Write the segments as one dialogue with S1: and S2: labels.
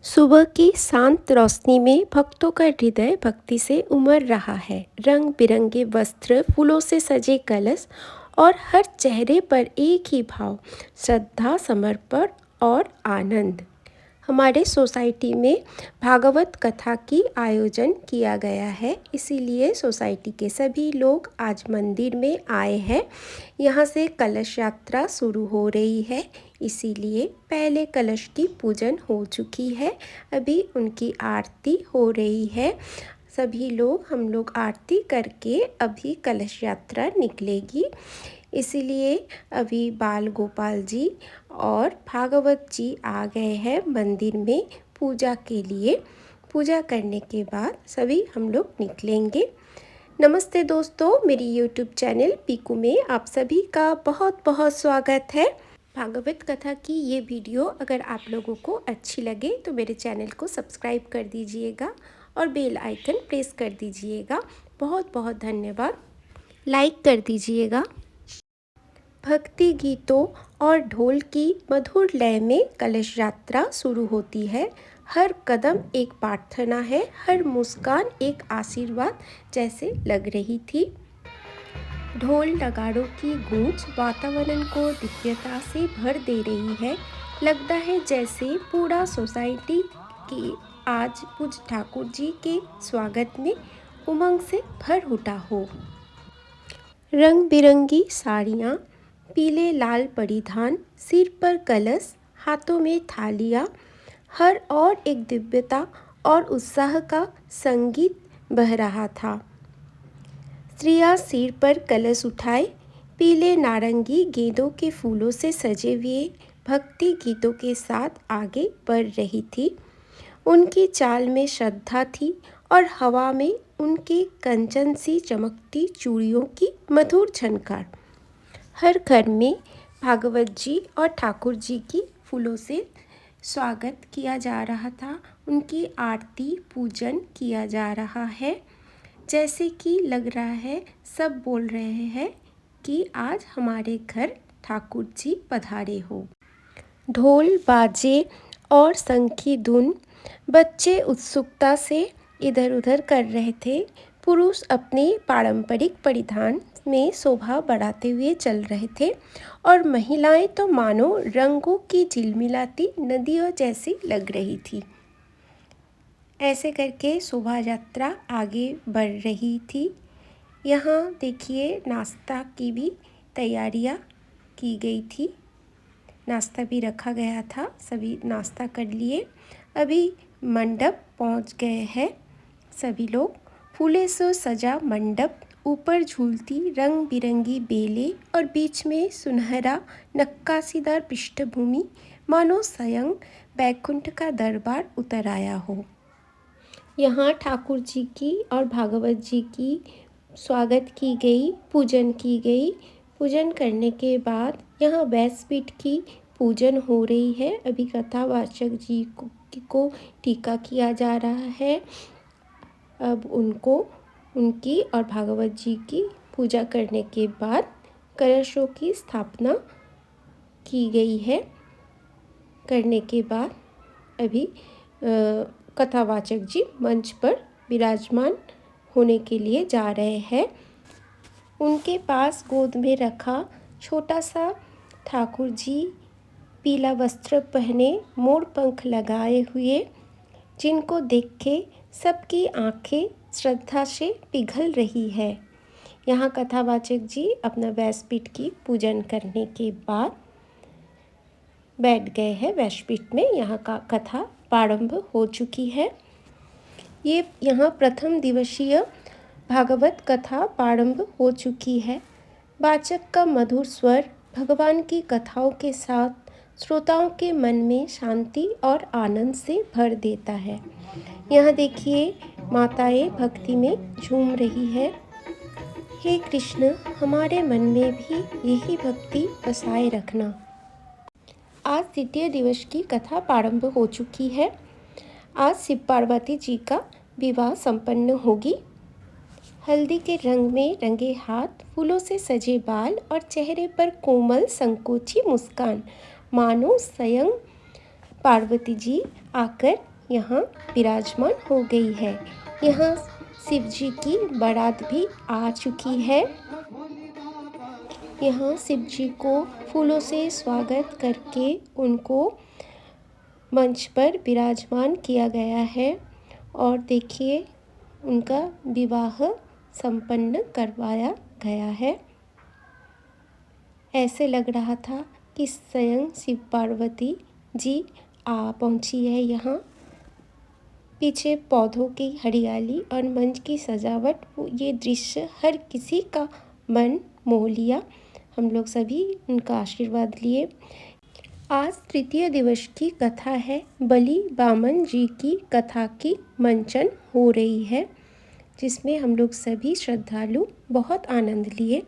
S1: सुबह की शांत रोशनी में भक्तों का हृदय भक्ति से उमड़ रहा है। रंग बिरंगे वस्त्र, फूलों से सजे कलश और हर चेहरे पर एक ही भाव, श्रद्धा, समर्पण और आनंद। हमारे सोसाइटी में भागवत कथा की आयोजन किया गया है, इसीलिए सोसाइटी के सभी लोग आज मंदिर में आए हैं। यहाँ से कलश यात्रा शुरू हो रही है, इसीलिए पहले कलश की पूजन हो चुकी है, अभी उनकी आरती हो रही है। सभी लोग हम लोग आरती करके अभी कलश यात्रा निकलेगी। इसीलिए अभी बाल गोपाल जी और भागवत जी आ गए हैं मंदिर में पूजा के लिए। पूजा करने के बाद सभी हम लोग निकलेंगे। नमस्ते दोस्तों, मेरी यूट्यूब चैनल पीकू में आप सभी का बहुत बहुत स्वागत है। भागवत कथा की ये वीडियो अगर आप लोगों को अच्छी लगे तो मेरे चैनल को सब्सक्राइब कर दीजिएगा और बेल आइकन प्रेस कर दीजिएगा। बहुत बहुत धन्यवाद। लाइक कर दीजिएगा। भक्ति गीतों और ढोल की मधुर लय में कलश यात्रा शुरू होती है। हर कदम एक प्रार्थना है, हर मुस्कान एक आशीर्वाद जैसे लग रही थी। ढोल नगाड़ों की गूंज वातावरण को दिव्यता से भर दे रही है। लगता है जैसे पूरा सोसाइटी की आज पूज्य ठाकुर जी के स्वागत में उमंग से भर उठा हो। रंग बिरंगी साड़ियाँ, पीले लाल परिधान, सिर पर कलश, हाथों में थालियाँ, हर और एक दिव्यता और उत्साह का संगीत बह रहा था। स्त्रियाँ सिर पर कलश उठाए पीले नारंगी गेंदों के फूलों से सजे हुए भक्ति गीतों के साथ आगे बढ़ रही थी। उनकी चाल में श्रद्धा थी और हवा में उनके कंचन सी चमकती चूड़ियों की मधुर झनकार। हर घर में भागवत जी और ठाकुर जी की फूलों से स्वागत किया जा रहा था। उनकी आरती पूजन किया जा रहा है। जैसे कि लग रहा है सब बोल रहे हैं कि आज हमारे घर ठाकुर जी पधारे हो। ढोल बाजे और शंख की धुन, बच्चे उत्सुकता से इधर उधर कर रहे थे। पुरुष अपने पारंपरिक परिधान में शोभा बढ़ाते हुए चल रहे थे और महिलाएं तो मानो रंगों की झिलमिलाती नदियों जैसी लग रही थी। ऐसे करके शोभा यात्रा आगे बढ़ रही थी। यहाँ देखिए नाश्ता की भी तैयारियाँ की गई थी, नाश्ता भी रखा गया था, सभी नाश्ता कर लिए। अभी मंडप पहुँच गए हैं सभी लोग। फूले से सजा मंडप, ऊपर झूलती रंग बिरंगी बेलें और बीच में सुनहरा नक्काशीदार पृष्ठभूमि, मानो स्वयं बैकुंठ का दरबार उतर आया हो। यहाँ ठाकुर जी की और भागवत जी की स्वागत की गई, पूजन की गई। पूजन करने के बाद यहाँ व्यासपीठ की पूजन हो रही है। अभी कथावाचक जी को टीका किया जा रहा है। अब उनको उनकी और भागवत जी की पूजा करने के बाद कलशों की स्थापना की गई है। करने के बाद अभी कथावाचक जी मंच पर विराजमान होने के लिए जा रहे हैं। उनके पास गोद में रखा छोटा सा ठाकुर जी पीला वस्त्र पहने, मोर पंख लगाए हुए, जिनको देख के सबकी आंखें श्रद्धा से पिघल रही है। यहाँ कथावाचक जी अपना व्यासपीठ की पूजन करने के बाद बैठ गए हैं व्यासपीठ में। यहाँ का कथा प्रारंभ हो चुकी है। ये यहाँ प्रथम दिवसीय भागवत कथा प्रारंभ हो चुकी है। वाचक का मधुर स्वर भगवान की कथाओं के साथ श्रोताओं के मन में शांति और आनंद से भर देता है। यहाँ देखिए माताएं भक्ति में झूम रही है। हे कृष्ण, हमारे मन में भी यही भक्ति बसाए रखना। आज द्वितीय दिवस की कथा प्रारंभ हो चुकी है। आज शिव पार्वती जी का विवाह संपन्न होगी। हल्दी के रंग में रंगे हाथ, फूलों से सजे बाल और चेहरे पर कोमल संकोची मुस्कान, मानो स्वयं पार्वती जी आकर यहाँ विराजमान हो गई है। यहाँ शिव जी की बारात भी आ चुकी है। यहाँ शिव जी को फूलों से स्वागत करके उनको मंच पर विराजमान किया गया है और देखिए उनका विवाह संपन्न करवाया गया है। ऐसे लग रहा था कि स्वयं शिव पार्वती जी आ पहुंची है। यहाँ पीछे पौधों की हरियाली और मंच की सजावट, ये दृश्य हर किसी का मन मोह लिया। हम लोग सभी उनका आशीर्वाद लिए। आज तृतीय दिवस की कथा है। बलि बामन जी की कथा की मंचन हो रही है, जिसमें हम लोग सभी श्रद्धालु बहुत आनंद लिए।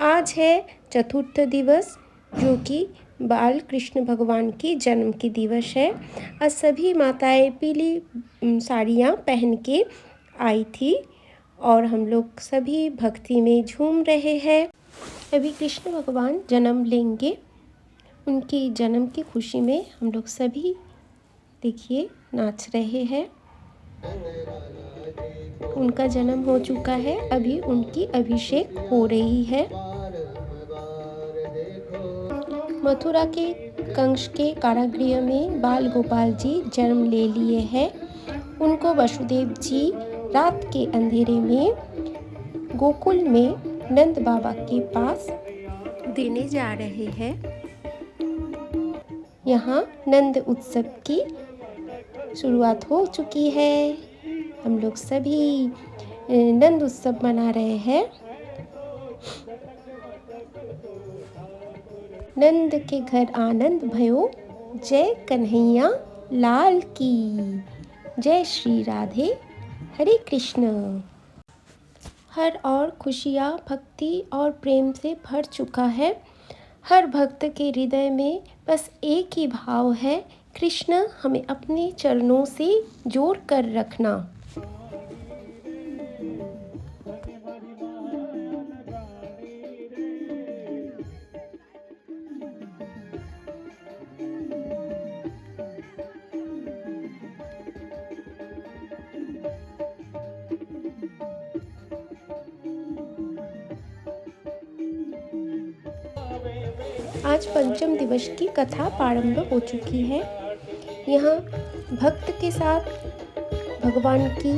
S1: आज है चतुर्थ दिवस, जो कि बाल कृष्ण भगवान की जन्म की दिवस है। आज सभी माताएं पीली साड़ियाँ पहन के आई थी और हम लोग सभी भक्ति में झूम रहे हैं। अभी कृष्ण भगवान जन्म लेंगे, उनकी जन्म की खुशी में हम लोग सभी देखिए नाच रहे हैं। उनका जन्म हो चुका है, अभी उनकी अभिषेक हो रही है। मथुरा के कंस के कारागृह में बाल गोपाल जी जन्म ले लिए हैं। उनको वसुदेव जी रात के अंधेरे में गोकुल में नंद बाबा के पास देने जा रहे हैं। यहाँ नंद उत्सव की शुरुआत हो चुकी है। हम लोग सभी नंद उत्सव मना रहे हैं। नंद के घर आनंद भयो, जय कन्हैया लाल की, जय श्री राधे हरे कृष्ण। हर और खुशियाँ, भक्ति और प्रेम से भर चुका है। हर भक्त के हृदय में बस एक ही भाव है, कृष्ण हमें अपने चरणों से जोड़ कर रखना। आज पंचम दिवस की कथा प्रारंभ हो चुकी है। यहाँ भक्त के साथ भगवान की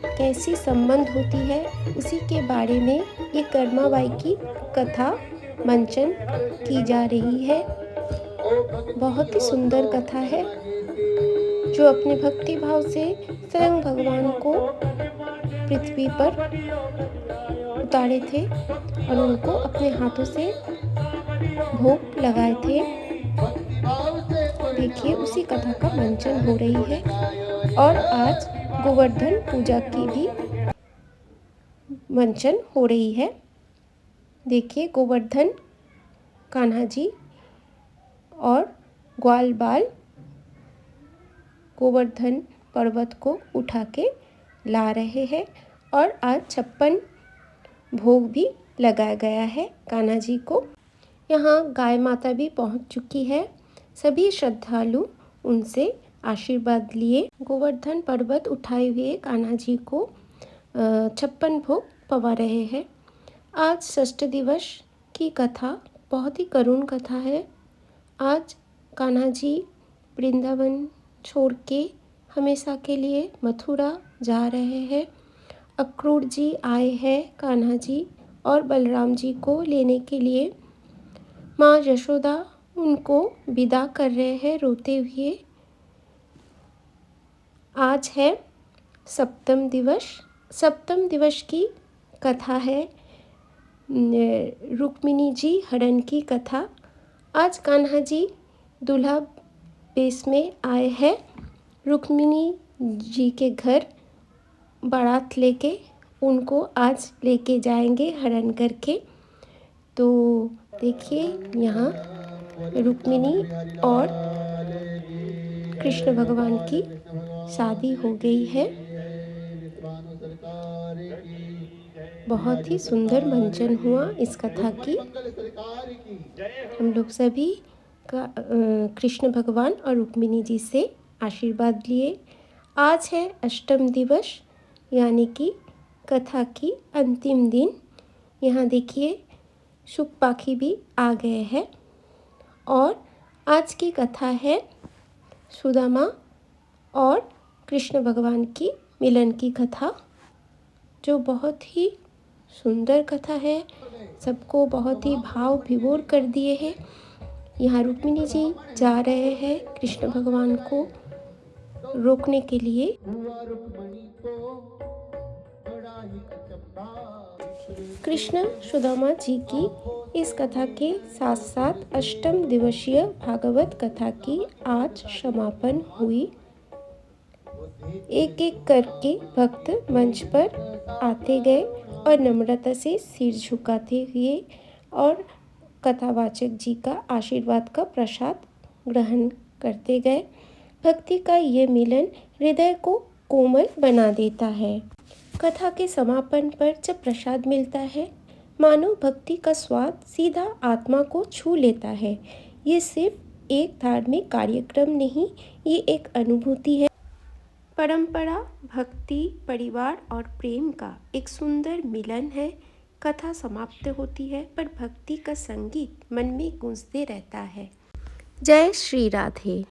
S1: कैसी संबंध होती है, उसी के बारे में ये कर्माबाई की कथा मंचन की जा रही है। बहुत ही सुंदर कथा है, जो अपने भक्ति भाव से स्वयं भगवान को पृथ्वी पर उतारे थे और उनको अपने हाथों से भोग लगाए थे। देखिए उसी कथा का मंचन हो रही है। और आज गोवर्धन पूजा की भी मंचन हो रही है। देखिए गोवर्धन कान्हा जी और ग्वाल बाल गोवर्धन पर्वत को उठा के ला रहे हैं और आज 56 भोग भी लगाया गया है कान्हा जी को। यहाँ गाय माता भी पहुँच चुकी है। सभी श्रद्धालु उनसे आशीर्वाद लिए। गोवर्धन पर्वत उठाए हुए कान्हा जी को 56 भोग पवा रहे हैं। आज षष्ठ दिवस की कथा बहुत ही करुण कथा है। आज कान्हा जी वृंदावन छोड़ के हमेशा के लिए मथुरा जा रहे हैं। अक्रूर जी आए हैं कान्हा जी और बलराम जी को लेने के लिए। माँ यशोदा उनको विदा कर रहे हैं रोते हुए। आज है सप्तम दिवस। सप्तम दिवस की कथा है रुक्मिणी जी हरण की कथा। आज कान्हा जी दूल्हा वेश में आए हैं। रुक्मिणी जी के घर बारात लेके उनको आज लेके जाएंगे हरण करके। तो देखिए यहाँ रुक्मिणी और कृष्ण भगवान की शादी हो गई है। बहुत ही सुंदर मंचन हुआ इस कथा की। हम लोग सभी का कृष्ण भगवान और रुक्मिणी जी से आशीर्वाद लिए। आज है अष्टम दिवस यानी कि कथा की अंतिम दिन। यहाँ देखिए शुक पाखी भी आ गए हैं और आज की कथा है सुदामा और कृष्ण भगवान की मिलन की कथा, जो बहुत ही सुंदर कथा है। सबको बहुत ही भाव विभोर कर दिए हैं। यहाँ रुक्मिणी जी जा रहे हैं कृष्ण भगवान को रोकने के लिए। कृष्ण सुदामा जी की इस कथा के साथ साथ अष्टम दिवसीय भागवत कथा की आज समापन हुई। एक एक करके भक्त मंच पर आते गए और नम्रता से सिर झुकाते हुए और कथावाचक जी का आशीर्वाद का प्रसाद ग्रहण करते गए। भक्ति का ये मिलन हृदय को कोमल बना देता है। कथा के समापन पर जब प्रसाद मिलता है, मानो भक्ति का स्वाद सीधा आत्मा को छू लेता है। ये सिर्फ एक धार्मिक कार्यक्रम नहीं, ये एक अनुभूति है। परंपरा, भक्ति, परिवार और प्रेम का एक सुंदर मिलन है। कथा समाप्त होती है पर भक्ति का संगीत मन में गूंजते रहता है। जय श्री राधे।